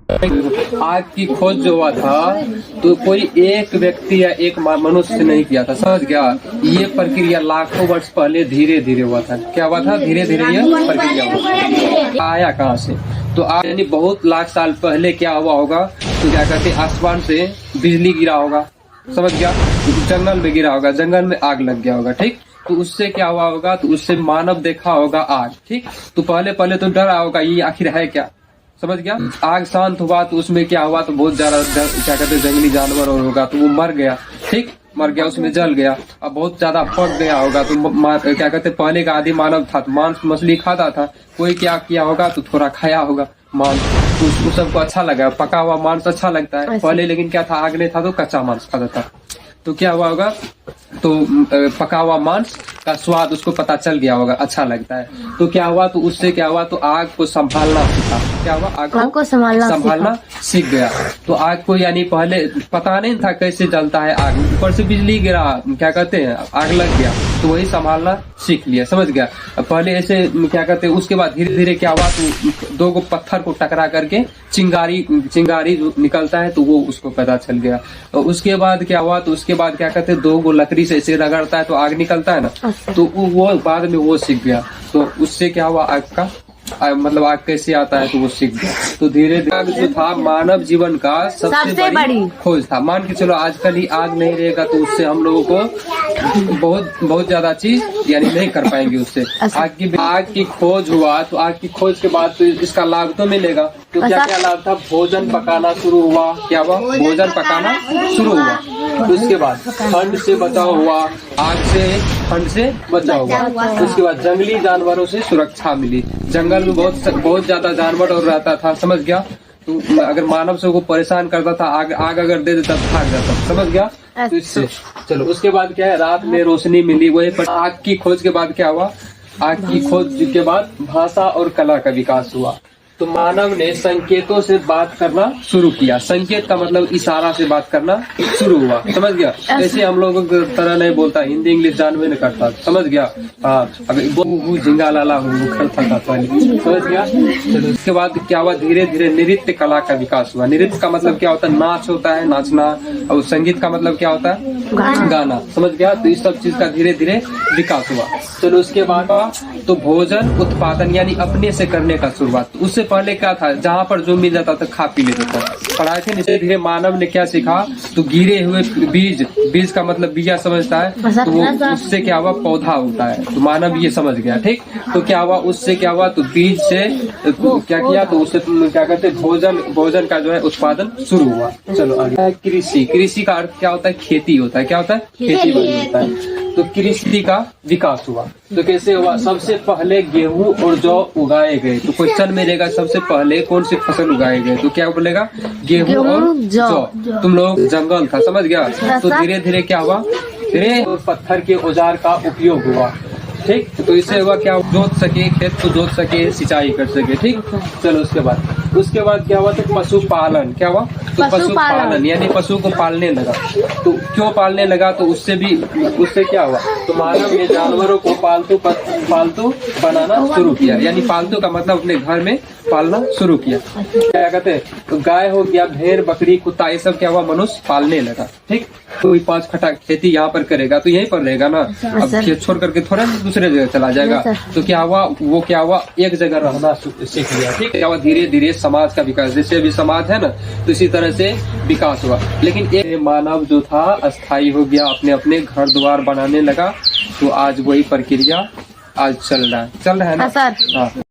आग की खोज जो हुआ था तो कोई एक व्यक्ति या एक मनुष्य नहीं किया था, समझ गया। ये प्रक्रिया लाखों वर्ष पहले धीरे धीरे हुआ था। क्या हुआ था? धीरे धीरे ये प्रक्रिया हुआ। आया कहाँ से? तो आज यानी बहुत लाख साल पहले क्या हुआ होगा, तो क्या कहते हैं, आसमान से बिजली गिरा होगा, समझ गया। जंगल में गिरा होगा, जंगल में आग लग गया होगा, ठीक। तो उससे क्या हुआ होगा, तो उससे मानव देखा होगा आग, ठीक। तो पहले पहले तो डरा होगा, ये आखिर है क्या, समझ गया। आग शांत हुआ तो उसमें क्या हुआ, तो बहुत ज्यादा क्या कहते हैं जंगली जानवर और होगा, तो वो मर गया, ठीक, मर गया, उसमें जल गया। अब बहुत ज्यादा पक गया होगा, तो क्या कहते हैं पहले का आदि मानव था, तो मांस मछली खाता था। कोई क्या किया होगा, तो थोड़ा खाया होगा मांस, तो उसको सबको अच्छा लगा। पका हुआ मांस अच्छा लगता है पहले, लेकिन क्या था, आग नहीं था तो कच्चा मांस खाता था। तो क्या हुआ होगा, तो पका हुआ मांस का स्वाद उसको पता चल गया होगा, अच्छा लगता है। तो क्या हुआ, तो उससे क्या हुआ, तो आग को संभालना सीखा। क्या हुआ, आग को संभालना सीख गया। तो आग को यानी पहले पता नहीं था कैसे जलता है आग, ऊपर से बिजली गिरा, क्या कहते हैं, आग लग गया, तो वही संभालना सीख लिया, समझ गया। पहले ऐसे क्या कहते हैं, उसके बाद धीरे धीरे क्या हुआ, तो दो पत्थर को टकरा करके चिंगारी जो निकलता है, तो वो उसको पता चल गया। और उसके बाद क्या हुआ, तो उसके बाद क्या कहते हैं, दो गो लकड़ी से ऐसे रगड़ता है तो आग निकलता है ना, तो वो बाद में वो सीख गया। तो उससे क्या हुआ, आग का मतलब आग कैसे आता है, तो वो सीख गया। तो धीरे धीरे आग जो था मानव जीवन का सबसे बड़ी खोज था। मान के चलो आजकल ही आग नहीं रहेगा, तो उससे हम लोगों को बहुत ज्यादा चीज यानी नहीं कर पाएंगे उससे। आग की खोज हुआ, तो आग की खोज के बाद तो इसका लाभ तो मिलेगा। तो क्या क्या लाभ था, भोजन पकाना शुरू हुआ। क्या हुआ, भोजन पकाना शुरू हुआ। तो उसके बाद ठंड से बचाव हुआ, आग से ठंड से बचाव हुआ। उसके बाद जंगली जानवरों से सुरक्षा मिली। जंगल में बहुत ज्यादा जानवर और रहता था, समझ गया। तो अगर मानव से को परेशान करता था, आग अगर दे देता तो भाग जाता, समझ गया। तो इससे चलो उसके बाद क्या है, रात में रोशनी मिली। वही पर आग की खोज के बाद क्या हुआ, आग की खोज के बाद भाषा और कला का विकास हुआ। तो मानव ने संकेतों से बात करना शुरू किया। संकेत का मतलब इशारा से बात करना शुरू हुआ, समझ गया। ऐसे हम लोगों की तरह नहीं बोलता, हिंदी इंग्लिश जानवे नहीं करता, समझ गया। हाँ, अभी वो झिंगा लाला करता था पहले, समझ गया। चलो उसके बाद क्या हुआ, धीरे धीरे नृत्य कला का विकास हुआ। नृत्य का मतलब क्या होता है, नाच होता है, नाचना। और संगीत का मतलब क्या होता है, गाना, समझ गया। तो इस सब चीज का धीरे धीरे विकास हुआ। चलो उसके बाद तो भोजन उत्पादन यानी अपने से करने का शुरुआत। उससे पहले क्या था, जहाँ पर जो मिल जाता था खा पी लेता था, पढ़ाई थे। धीरे धीरे मानव ने क्या सीखा, तो गिरे हुए बीज का मतलब बीजा समझता है, तो वो उससे क्या हुआ, पौधा होता है। तो मानव ये समझ गया, ठीक। तो क्या हुआ, उससे क्या हुआ, तो बीज से क्या किया, तो उससे क्या कहते हैं, भोजन का जो है उत्पादन शुरू हुआ। चलो आगे, कृषि का अर्थ क्या होता है, खेती होता है। क्या होता है, खेती बाड़ी होता है। तो कृषि का विकास हुआ। तो कैसे हुआ, सबसे पहले गेहूं और जौ उगाए गए। तो क्वेश्चन में रहेगा सबसे पहले कौन सी फसल उगाए गए, तो क्या बोलेगा, गेहूं और जौ। तुम लोग जंगल था, समझ गया। तो धीरे धीरे क्या हुआ, धीरे पत्थर के औजार का उपयोग हुआ, ठीक। तो इससे हुआ क्या, जोत सके, खेत को जोत सके, सिंचाई कर सके, ठीक। चलो उसके बाद क्या हुआ, तो पशुपालन। क्या हुआ, तो पशुपालन यानी पशु को पालने लगा। तो क्यों पालने लगा, तो उससे क्या हुआ, तो मानव ने जानवरों को पालतू बनाना शुरू किया। यानी पालतू का मतलब अपने घर में पालना शुरू किया। क्या कहते हैं, तो गाय हो गया, भेड़, बकरी, कुत्ता, ये सब क्या हुआ, मनुष्य पालने लगा, ठीक। कोई 5 कट्ठा खेती यहाँ पर करेगा तो यहीं पर रहेगा ना, अब खेत छोड़ करके थोड़ा दूसरे जगह चला जाएगा। तो क्या हुआ, वो क्या हुआ, एक जगह रहना सीख लिया, ठीक। क्या हुआ, धीरे धीरे समाज का विकास, जैसे अभी समाज है ना, तो इसी तरह से विकास हुआ। लेकिन एक मानव जो था अस्थायी हो गया, अपने अपने घर द्वार बनाने लगा। तो आज वही प्रक्रिया आज चल रहा है ना, हाँ।